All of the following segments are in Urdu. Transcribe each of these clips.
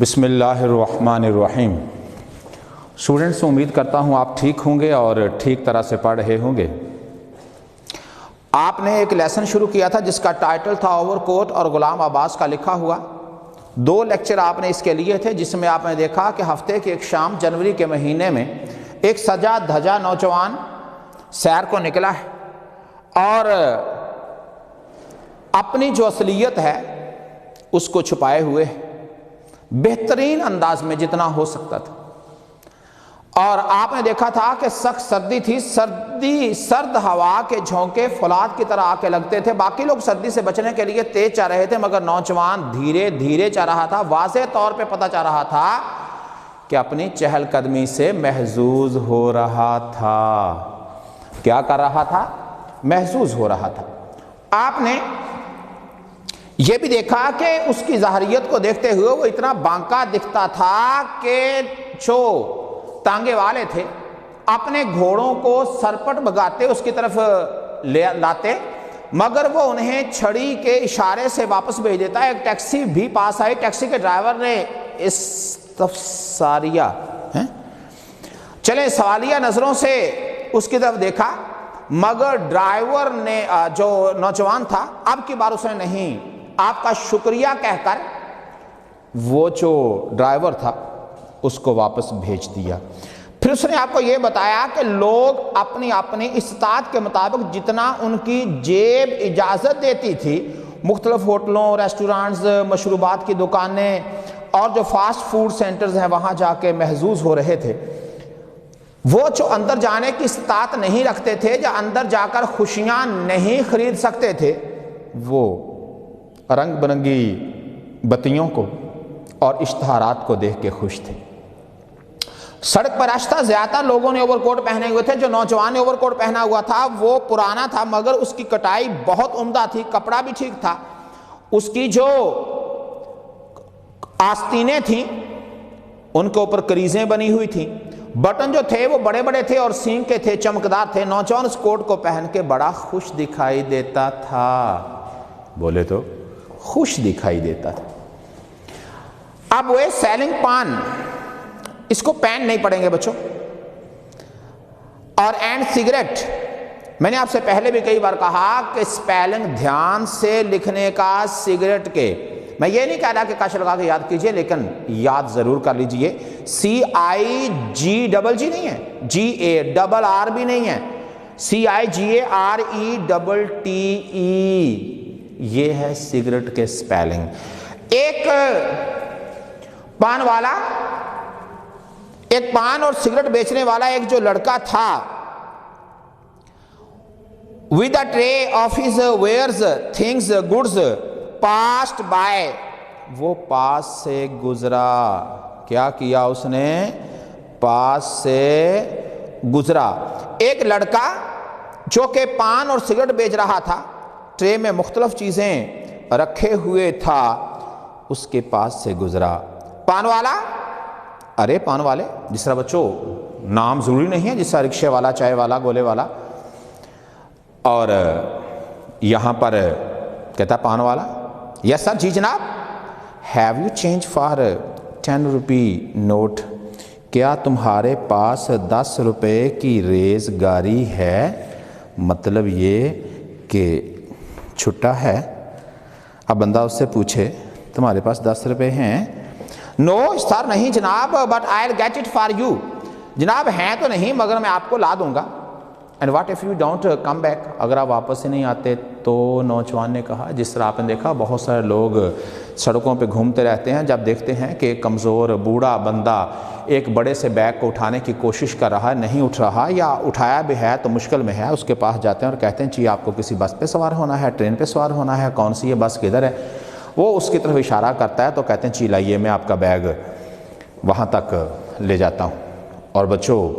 بسم اللہ الرحمن الرحیم۔ اسٹوڈنٹس، امید کرتا ہوں آپ ٹھیک ہوں گے اور ٹھیک طرح سے پڑھ رہے ہوں گے۔ آپ نے ایک لیسن شروع کیا تھا جس کا ٹائٹل تھا اوور کوٹ اور غلام عباس کا لکھا ہوا۔ 2 لیکچر آپ نے اس کے لیے تھے، جس میں آپ نے دیکھا کہ ہفتے کی ایک شام جنوری کے مہینے میں ایک سجا دھجا نوجوان سیر کو نکلا ہے اور اپنی جو اصلیت ہے اس کو چھپائے ہوئے بہترین انداز میں جتنا ہو سکتا تھا۔ اور آپ نے دیکھا تھا کہ سخت سردی تھی، سرد ہوا کے جھونکے فولاد کی طرح آ کے لگتے تھے۔ باقی لوگ سردی سے بچنے کے لیے تیز چل رہے تھے، مگر نوجوان دھیرے دھیرے چل رہا تھا۔ واضح طور پہ پتہ چل رہا تھا کہ اپنی چہل قدمی سے محظوظ ہو رہا تھا۔ کیا کر رہا تھا؟ محظوظ ہو رہا تھا۔ آپ نے یہ بھی دیکھا کہ اس کی ظاہریت کو دیکھتے ہوئے وہ اتنا بانکا دکھتا تھا کہ جو تانگے والے تھے اپنے گھوڑوں کو سرپٹ بگاتے اس کی طرف لاتے، مگر وہ انہیں چھڑی کے اشارے سے واپس بھیج دیتا۔ ایک ٹیکسی بھی پاس آئی، ٹیکسی کے ڈرائیور نے استفساریہ سوالیہ نظروں سے اس کی طرف دیکھا، مگر ڈرائیور نے جو نوجوان تھا اب کی بار اس نے نہیں آپ کا شکریہ کہہ کر وہ جو ڈرائیور تھا اس کو واپس بھیج دیا۔ پھر اس نے آپ کو یہ بتایا کہ لوگ اپنی اپنی استطاعت کے مطابق جتنا ان کی جیب اجازت دیتی تھی، مختلف ہوٹلوں، ریسٹورانٹس، مشروبات کی دکانیں اور جو فاسٹ فوڈ سینٹرز ہیں وہاں جا کے محظوظ ہو رہے تھے۔ وہ جو اندر جانے کی استطاعت نہیں رکھتے تھے، جو اندر جا کر خوشیاں نہیں خرید سکتے تھے، وہ رنگ برنگی بتیوں کو اور اشتہارات کو دیکھ کے خوش تھے۔ سڑک پر راشتہ زیادہ لوگوں نے اوور کوٹ پہنے ہوئے تھے۔ جو نوجوان نے اوور کوٹ پہنا ہوا تھا وہ پرانا تھا، مگر اس کی کٹائی بہت عمدہ تھی، کپڑا بھی ٹھیک تھا۔ اس کی جو آستینیں تھیں ان کے اوپر کریزیں بنی ہوئی تھیں، بٹن جو تھے وہ بڑے بڑے تھے اور سینگ کے تھے، چمکدار تھے۔ نوجوان اس کوٹ کو پہن کے بڑا خوش دکھائی دیتا تھا، بولے تو خوش دکھائی دیتا تھا۔ اب وہ سیلنگ پان، اس کو پین نہیں پڑیں گے بچوں، اور اینڈ سگریٹ، میں نے آپ سے پہلے بھی کئی بار کہا کہ اسپیلنگ دھیان سے لکھنے کا سگریٹ کے، میں یہ نہیں کہہ رہا کہ کش لگا کے یاد کیجئے، لیکن یاد ضرور کر لیجئے۔ CIGGG نہیں ہے، GARR بھی نہیں ہے، CIGARETTE، یہ ہے سگریٹ کے سپیلنگ۔ ایک پان اور سگریٹ بیچنے والا ایک جو لڑکا تھا، with a tray of his wares, things, goods, passed by، وہ پاس سے گزرا۔ کیا کیا اس نے؟ پاس سے گزرا۔ ایک لڑکا جو کہ پان اور سگریٹ بیچ رہا تھا، ٹرے میں مختلف چیزیں رکھے ہوئے تھا، اس کے پاس سے گزرا۔ پان والا، ارے پان والے، جس طرح بچوں نام ضروری نہیں ہے، جس طرح رکشے والا، چائے والا، گولے والا، اور یہاں پر کہتا پان والا، یس سر، جی جناب، have you change for 10 rupee note, کیا تمہارے پاس 10 روپے کی ریز گاری ہے؟ مطلب یہ کہ چھٹا ہے۔ اب بندہ اس سے پوچھے تمہارے پاس 10 روپے ہیں؟ نو سر، نہیں جناب، but I'll get it for you، جناب ہیں تو نہیں مگر میں آپ کو لا دوں گا۔ And what if you don't come back، اگر آپ واپس ہی نہیں آتے تو؟ نوجوان نے کہا، جس طرح آپ نے دیکھا بہت سارے لوگ سڑکوں پہ گھومتے رہتے ہیں، جب دیکھتے ہیں کہ ایک کمزور بوڑھا بندہ ایک بڑے سے بیگ کو اٹھانے کی کوشش کر رہا ہے، نہیں اٹھ رہا، یا اٹھایا بھی ہے تو مشکل میں ہے، اس کے پاس جاتے ہیں اور کہتے ہیں جی آپ کو کسی بس پہ سوار ہونا ہے، ٹرین پہ سوار ہونا ہے، کون سی یہ بس کدھر ہے؟ وہ اس کی طرف اشارہ کرتا ہے تو کہتے ہیں جی لائیے میں آپ کا بیگ وہاں تک لے جاتا ہوں، اور بچوں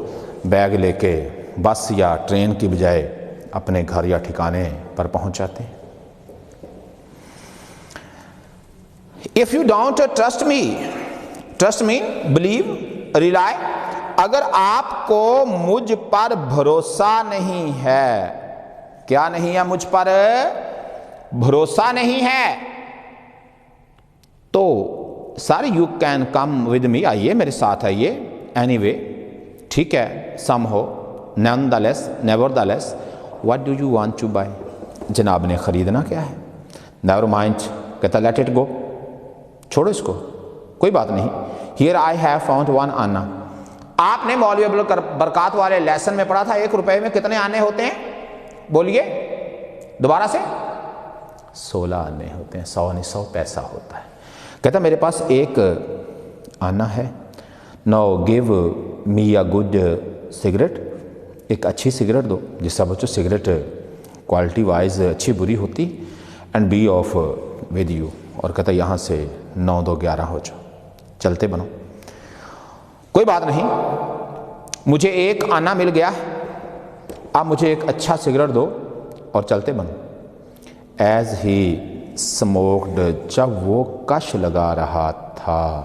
بیگ لے کے بس یا ٹرین کی بجائے اپنے گھر یا ٹھکانے پر پہنچ جاتے ہیں۔ If you don't trust me, believe, rely، اگر آپ کو مجھ پر بھروسہ نہیں ہے، کیا نہیں ہے؟ مجھ پر بھروسہ نہیں ہے، تو sir you can come with me, آئیے میرے ساتھ آئیے، اینی وے ٹھیک ہے، سم ہو، nonetheless nevertheless, what do you want to buy, جناب نے خریدنا کیا ہے؟ نیور مائنڈ، کہتا لیٹ اٹ گو، چھوڑو اس کو، کوئی بات نہیں. Here I have found one آنا. آپ نے مولوی برکات والے لیسن میں پڑھا تھا 1 روپے میں کتنے آنے ہوتے ہیں؟ بولیے دوبارہ سے، 16 آنے ہوتے ہیں. 100 نہیں 100 پیسہ ہوتا ہے. کہتا میرے پاس 1 آنا ہے. No give me a good cigarette, ایک اچھی سگریٹ دو جس سے بچوں سگریٹ کوالٹی وائز اچھی بری ہوتی، and be off with you, اور کہتا یہاں سے 9 2 11 ہو جاؤ، چلتے بنو. کوئی بات نہیں، مجھے 1 آنا مل گیا، آپ مجھے ایک اچھا سگریٹ دو اور چلتے بنو. ایز ہی اسموکڈ، جب وہ کش لگا رہا تھا،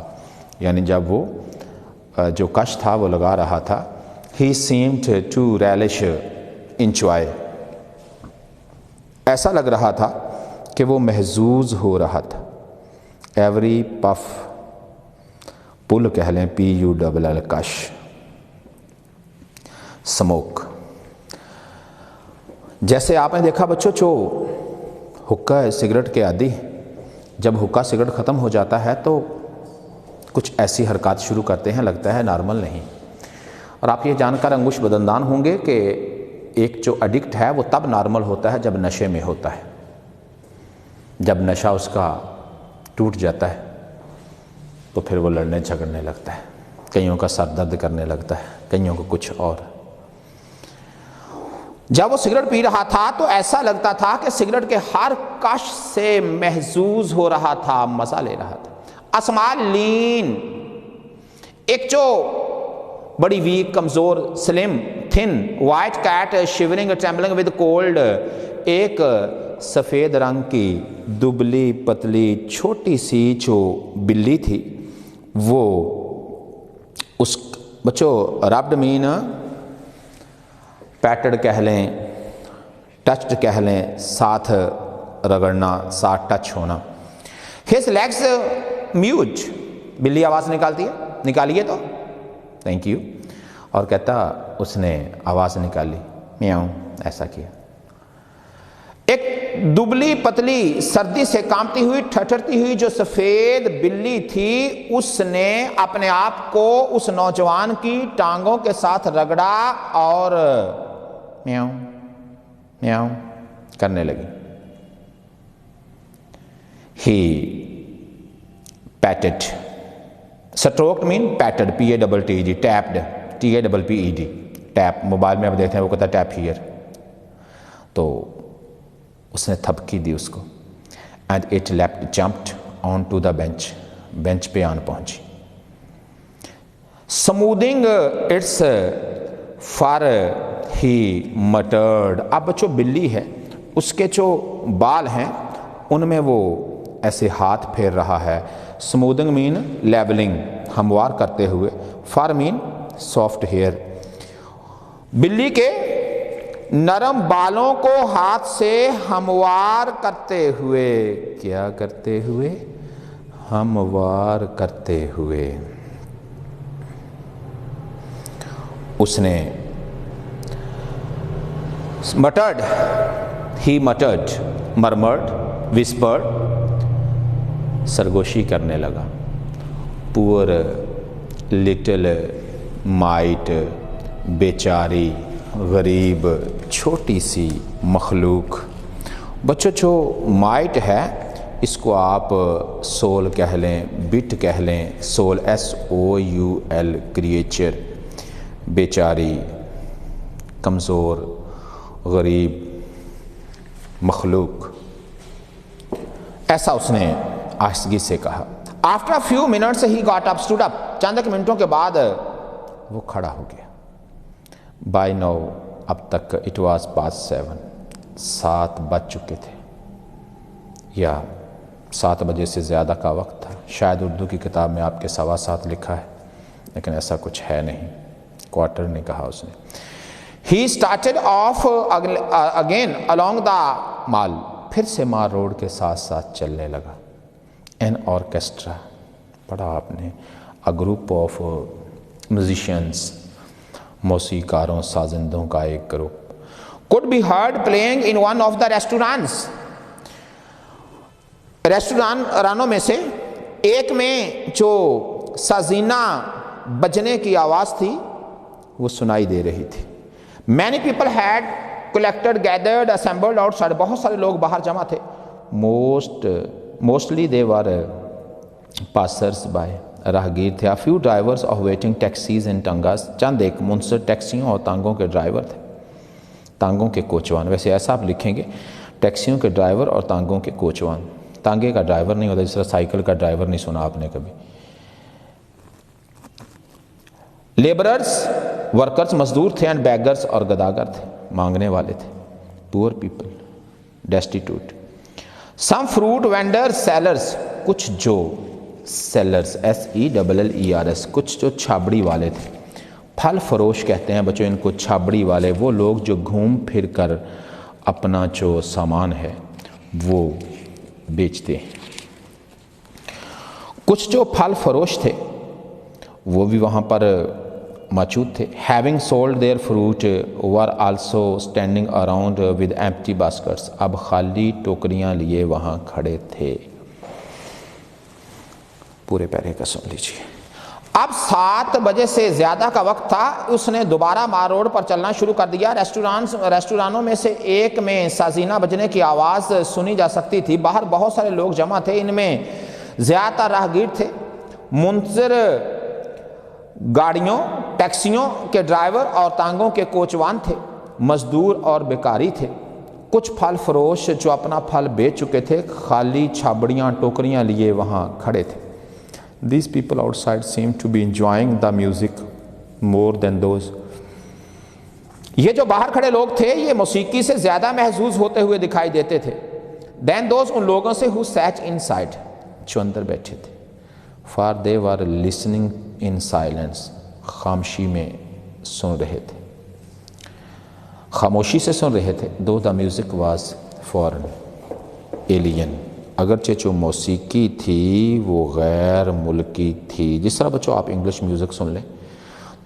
یعنی جب وہ جو کش تھا وہ لگا رہا تھا، ہی سیمڈ ٹو ریلش انجوائے، ایسا لگ رہا تھا کہ وہ محظوظ ہو رہا تھا. ایوری پف، پل کہہ لیں، PULL کش، سموک. جیسے آپ نے دیکھا بچوں جو حکا سگریٹ کے عادی، جب حکا سگریٹ ختم ہو جاتا ہے تو کچھ ایسی حرکات شروع کرتے ہیں، لگتا ہے نارمل نہیں. اور آپ یہ جان کر انگوش بدندان ہوں گے کہ ایک جو ایڈکٹ ہے وہ تب نارمل ہوتا ہے جب نشے میں ہوتا ہے. جب نشہ اس کا ٹوٹ جاتا ہے تو پھر وہ لڑنے جھگڑنے لگتا ہے، کئیوں کا سر درد کرنے لگتا ہے، کئیوں کو کچھ اور. جب وہ سگریٹ پی رہا تھا تو ایسا لگتا تھا کہ سگریٹ کے ہر کش سے محظوظ ہو رہا تھا، مزہ لے رہا تھا. اسمال لین، ایک جو بڑی ویک، کمزور، slim, thin white cat shivering trembling with cold, ایک سفید رنگ کی دبلی پتلی چھوٹی سی جو بلی تھی، وہ اس بچوں ربڈ مین پیٹڈ کہہ لیں، ٹچڈ کہہ لیں، ساتھ رگڑنا، ساتھ ٹچ ہونا. ہز لیگز میوٹ، بلی آواز نکالتی ہے، نکالیے تو تھینک یو، اور کہتا اس نے آواز نکالی، میاؤں، ایسا کیا. ایک دبلی پتلی سردی سے کانپتی ہوئی ٹھٹھرتی ہوئی جو سفید بلی تھی، اس نے اپنے آپ کو اس نوجوان کی ٹانگوں کے ساتھ رگڑا اور میاؤں میاؤں کرنے لگی. ہی پیٹڈ، سٹروکڈ مین patted, PATTED، tapped, TAPPED، tap. Mobile میں آپ دیکھتے ہیں وہ کہتا ہے ٹیپ ہیئر، تو اس نے تھپکی دی اس کو. And it leapt jumped on to the bench, bench پہ آن پہنچی. سمودنگ اٹس فر ہی مٹرڈ، اب بچوں بلی ہے، اس کے جو بال ہیں ان میں وہ ایسے ہاتھ پھیر رہا ہے. سمودنگ مین لیبلنگ، ہموار کرتے ہوئے. فر مین سافٹ ہیئر، بلی کے نرم بالوں کو ہاتھ سے ہموار کرتے ہوئے، کیا کرتے ہوئے؟ ہموار کرتے ہوئے. اس نے مٹرڈ، ہی مٹرڈ، مرمرڈ، وسپرڈ، سرگوشی کرنے لگا. پور لٹل مائٹ، بیچاری، غریب، چھوٹی سی مخلوق. بچوں جو مائٹ ہے اس کو آپ سول کہہ لیں، بٹ کہہ لیں، سول SOUL، کریچر، بیچاری، کمزور، غریب، مخلوق، ایسا اس نے آہستگی سے کہا. After a few minutes he got up, stood up, چند ایک منٹوں کے بعد وہ کھڑا ہو گیا. بائی نو، اب تک اٹ واز پاس 7، 7 بج چکے تھے، یا 7 بجے سے زیادہ کا وقت تھا. شاید اردو کی کتاب میں آپ کے 7:15 لکھا ہے، لیکن ایسا کچھ ہے نہیں، کوارٹر نہیں کہا اس نے. He started off again along دا مال، پھر سے مال روڈ کے ساتھ ساتھ چلنے لگا. این آرکیسٹرا، پڑھا آپ نے. A group of musicians, موسیقاروں سازندوں کا ایک group. Could be heard playing in one of the restaurants. ریسٹورانوں میں سے ایک میں جو سازینہ بجنے کی آواز تھی وہ سنائی دے رہی تھی. Many people had collected, gathered, assembled outside. بہت سارے لوگ باہر جمع تھے. Mostly they were passers by. راہگیر تھے. A few drivers of waiting taxis and tangas. چند ایک منصر ٹیکسیوں اور تانگوں کے ڈرائیور تھے. تانگوں کے کوچوان. ویسے ایسا آپ لکھیں گے ٹیکسیوں کے ڈرائیور اور تانگوں کے کوچوان. تانگے کا ڈرائیور نہیں ہوتا، جس طرح سائیکل کا ڈرائیور نہیں سنا آپ نے کبھی. لیبررز ورکرز مزدور تھے. اینڈ بیگرز اور گداگر تھے، مانگنے والے تھے. Poor people destitute. Some fruit vendor sellers, کچھ جو سیلرز SELLERS، کچھ جو چھابڑی والے تھے. پھل فروش کہتے ہیں بچوں ان کو چھابڑی والے، وہ لوگ جو گھوم پھر کر اپنا جو سامان ہے وہ بیچتے ہیں. کچھ جو پھل فروش تھے وہ بھی وہاں پر موجود تھے. Having sold their fruit were also standing around with empty baskets. اب خالی ٹوکریاں لیے وہاں کھڑے تھے. پورے پیرے کا سن لیجیے. اب 7 بجے سے زیادہ کا وقت تھا. اس نے دوبارہ مار روڈ پر چلنا شروع کر دیا. ریسٹورانوں میں سے ایک میں سازینہ بجنے کی آواز سنی جا سکتی تھی. باہر بہت سارے لوگ جمع تھے. ان میں زیادہ تر راہگیر تھے. منتظر گاڑیوں ٹیکسیوں کے ڈرائیور اور تانگوں کے کوچوان تھے. مزدور اور بیکاری تھے. کچھ پھل فروش جو اپنا پھل بیچ چکے تھے خالی چھابڑیاں ٹوکریاں لیے وہاں کھڑے تھے. These people outside seem to be enjoying the music more than those. یہ جو باہر کھڑے لوگ تھے یہ موسیقی سے زیادہ محظوظ ہوتے ہوئے دکھائی دیتے تھے. Then those ان لوگوں سے who sat inside، جو اندر بیٹھے تھے. For they were listening in silence، خاموشی میں سن رہے تھے. خاموشی سے سن رہے تھے. Though the music was foreign، alien، اگرچہ جو موسیقی تھی وہ غیر ملکی تھی. جس طرح بچوں آپ انگلش میوزک سن لیں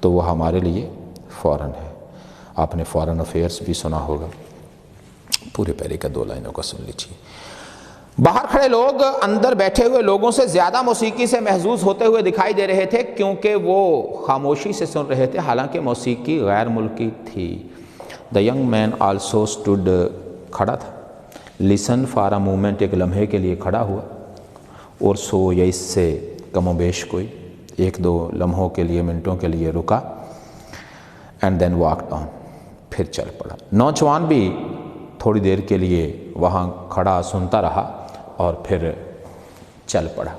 تو وہ ہمارے لیے فورن ہے. آپ نے فورن افیئرس بھی سنا ہوگا. پورے پیرے کا 2 لائنوں کا سن لیجیے. باہر کھڑے لوگ اندر بیٹھے ہوئے لوگوں سے زیادہ موسیقی سے محظوظ ہوتے ہوئے دکھائی دے رہے تھے کیونکہ وہ خاموشی سے سن رہے تھے حالانکہ موسیقی غیر ملکی تھی. The young man also stood، کھڑا تھا. لسن فار اے مومنٹ، ایک لمحے کے لیے کھڑا ہوا. اور سو یا اس سے کم و بیش کوئی 1-2 لمحوں کے لیے منٹوں کے لیے رکا. اینڈ دین واکڈ آن، پھر چل پڑا. نوجوان بھی تھوڑی دیر کے لیے وہاں کھڑا سنتا رہا اور پھر چل پڑا.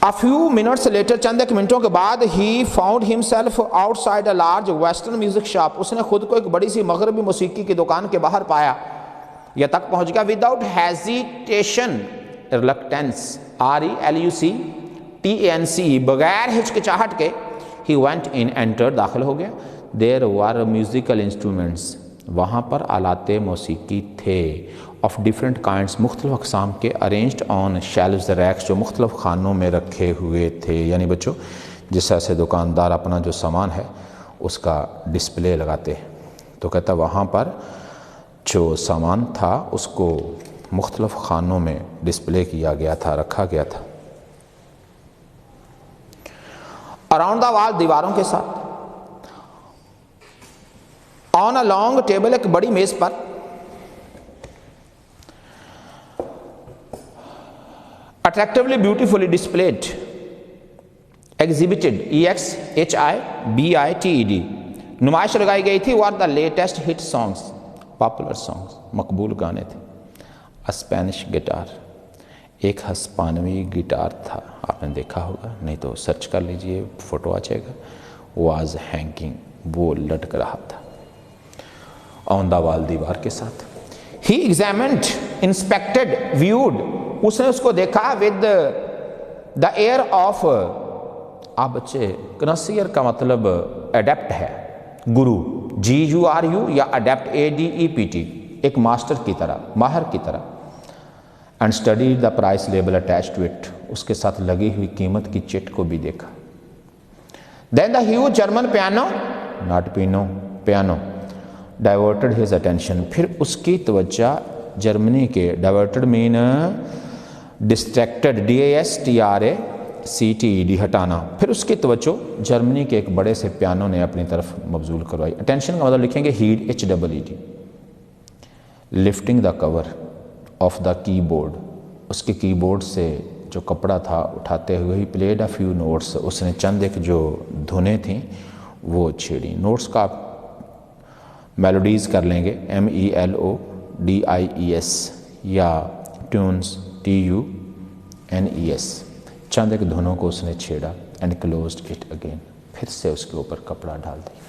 A few minutes later، چند ایک منٹوں کے بعد he found himself outside a large western music shop. اس نے خود کو ایک بڑی سی مغربی موسیقی کی دکان کے باہر پایا یا تک پہنچ گیا. without hesitation، reluctance، RELUCTANCE، بغیر ہچکچاہٹ کے he went in، entered، داخل ہو گیا. there were musical instruments، وہاں پر آلات موسیقی تھے. of different kinds، مختلف اقسام کے. arranged on shelves، ریکس، جو مختلف خانوں میں رکھے ہوئے تھے. یعنی بچوں جس طرح سے دکاندار اپنا جو سامان ہے اس کا ڈسپلے لگاتے ہیں تو کہتا وہاں پر جو سامان تھا اس کو مختلف خانوں میں ڈسپلے کیا گیا تھا، رکھا گیا تھا. اراؤنڈ دا وال، دیواروں کے ساتھ. آن اے لانگ ٹیبل، ایک بڑی میز پر. attractively beautifully displayed، exhibited، EXHIBITED، نمائش لگائی گئی تھی. what the latest hit songs، popular songs، مقبول گانے تھے. a Spanish guitar، ایک ہسپانوی گٹار تھا. آپ نے دیکھا ہوگا، نہیں تو سرچ کر لیجئے، فوٹو آ جائے گا. was hanging، وہ لٹک رہا تھا. on the wall، دیوار کے ساتھ. he examined، inspected، viewed، اس نے اس کو دیکھا. with the air of، آپ بچے کنسیئر کا مطلب اڈیپٹ ہے، گرو، GURU، یا اڈیپٹ ADEPT، ایک ماسٹر کی طرح، ماہر کی طرح. And study the price label attached to it, اس کے ساتھ لگی ہوئی قیمت کی چٹ کو بھی دیکھا. Then the huge German piano, not piano, piano, diverted his attention, پھر اس کی توجہ جرمنی کے، ڈائیورٹڈ مین ڈسٹریکٹڈ، DISTRACTED ہٹانا، پھر اس کی توجہ جرمنی کے ایک بڑے سے پیانو نے اپنی طرف مبذول کروائی. اٹینشن کا مطلب لکھیں گے heed, HEED. Lifting the cover of the keyboard, اس کے کی بورڈ سے جو کپڑا تھا اٹھاتے ہوئے ہی پلیڈ اے فیو نوٹس، اس نے چند ایک جو دھنیں تھیں وہ چھیڑی. نوٹس کا آپ میلوڈیز کر لیں گے MELODIES یا ٹیونز TUNES. چند ایک دھنوں کو اس نے چھیڑا. اینڈ کلوزڈ اٹ اگین، پھر سے اس کے اوپر کپڑا ڈال دیا.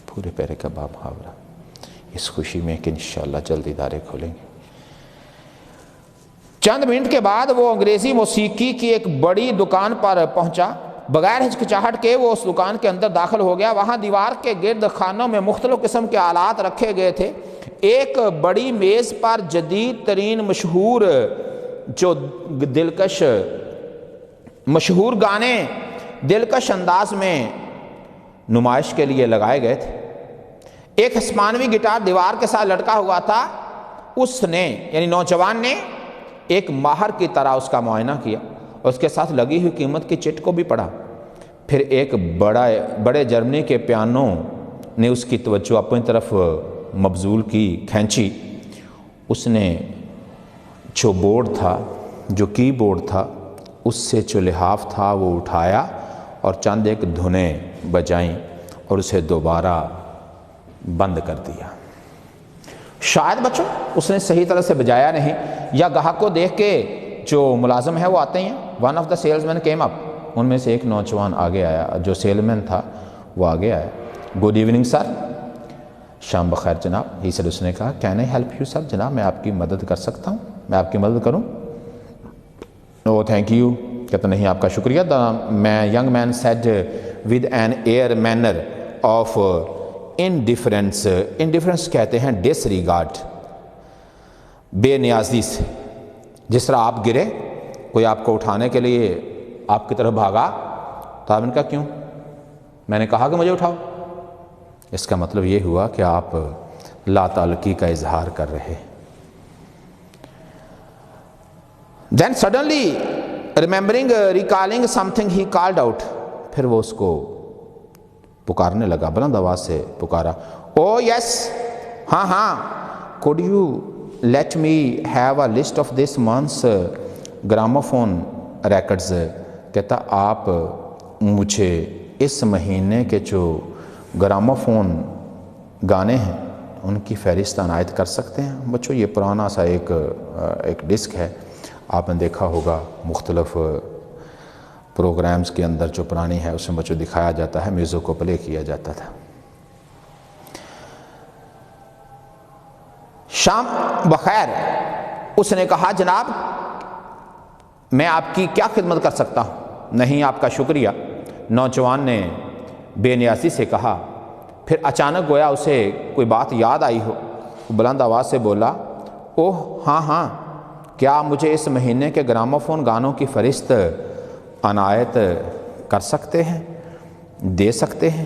پورے پیرے کا باب محاورہ اس خوشی میں کہ انشاءاللہ جلد ادارے کھولیں گے. چند منٹ کے بعد وہ انگریزی موسیقی کی ایک بڑی دکان پر پہنچا. بغیر ہچکچاہٹ کے وہ اس دکان کے اندر داخل ہو گیا. وہاں دیوار کے گرد خانوں میں مختلف قسم کے آلات رکھے گئے تھے. ایک بڑی میز پر جدید ترین مشہور گانے دلکش انداز میں نمائش کے لیے لگائے گئے تھے. ایک ہسپانوی گٹار دیوار کے ساتھ لٹکا ہوا تھا. اس نے یعنی نوجوان نے ایک ماہر کی طرح اس کا معائنہ کیا، اس کے ساتھ لگی ہوئی قیمت کی چٹ کو بھی پڑھا. پھر ایک بڑے جرمنی کے پیانو نے اس کی توجہ اپنی طرف مبذول کی، کھینچی. اس نے جو بورڈ تھا، جو کی بورڈ تھا، اس سے جو لحاف تھا وہ اٹھایا اور چند ایک دھنیں بجائیں اور اسے دوبارہ بند کر دیا. شاید بچوں اس نے صحیح طرح سے بجایا نہیں، یا گاہک کو دیکھ کے جو ملازم ہے وہ آتے ہیں. One of the salesman came up, ان میں سے ایک نوجوان آگے آیا، جو سیل مین تھا وہ آگے آیا. گڈ ایوننگ سر، شام بخیر جناب. ہی سر، اس نے کہا can I help you sir, جناب میں آپ کی مدد کر سکتا ہوں، میں آپ کی مدد کروں. او تھینک یو، کہتا نہیں آپ کا شکریہ. Young man said with an air manner of indifference. Indifference کہتے ہیں ڈس ریگارڈ، بے نیازی سے. جس طرح آپ گرے، کوئی آپ کو اٹھانے کے لیے آپ کی طرف بھاگا تو آپ نے کہا کیوں، میں نے کہا کہ مجھے اٹھاؤ. اس کا مطلب یہ ہوا کہ آپ لا تعلقی کا اظہار کر رہے. Then suddenly recalling something he called out. پھر وہ اس کو پکارنے لگا، بلند آواز سے پکارا. Oh yes، ہاں ہاں. Could you let me have a list of this month's gramophone records. کہتا آپ مجھے اس مہینے کے جو گراموفون گانے ہیں ان کی فہرست عنایت کر سکتے ہیں. بچوں یہ پرانا سا ایک ڈسک ہے، آپ نے دیکھا ہوگا مختلف پروگرامز کے اندر جو پرانی ہے اس میں بچوں دکھایا جاتا ہے، میوزک کو پلے کیا جاتا تھا. شام بخیر، اس نے کہا جناب میں آپ کی کیا خدمت کر سکتا ہوں. نہیں آپ کا شکریہ، نوجوان نے بے نیازی سے کہا. پھر اچانک گویا اسے کوئی بات یاد آئی ہو، بلند آواز سے بولا اوہ ہاں ہاں، کیا مجھے اس مہینے کے گراموفون گانوں کی فہرست عنایت کر سکتے ہیں، دے سکتے ہیں.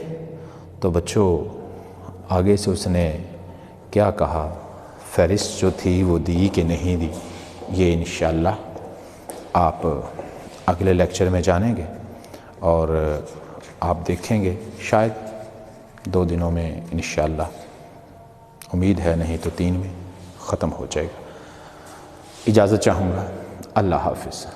تو بچوں آگے سے اس نے کیا کہا، فہرست جو تھی وہ دی کہ نہیں دی، یہ انشاءاللہ آپ اگلے لیکچر میں جانیں گے اور آپ دیکھیں گے. شاید 2 دنوں میں انشاءاللہ، امید ہے نہیں تو 3 میں ختم ہو جائے گا. اجازت چاہوں گا. اللہ حافظ.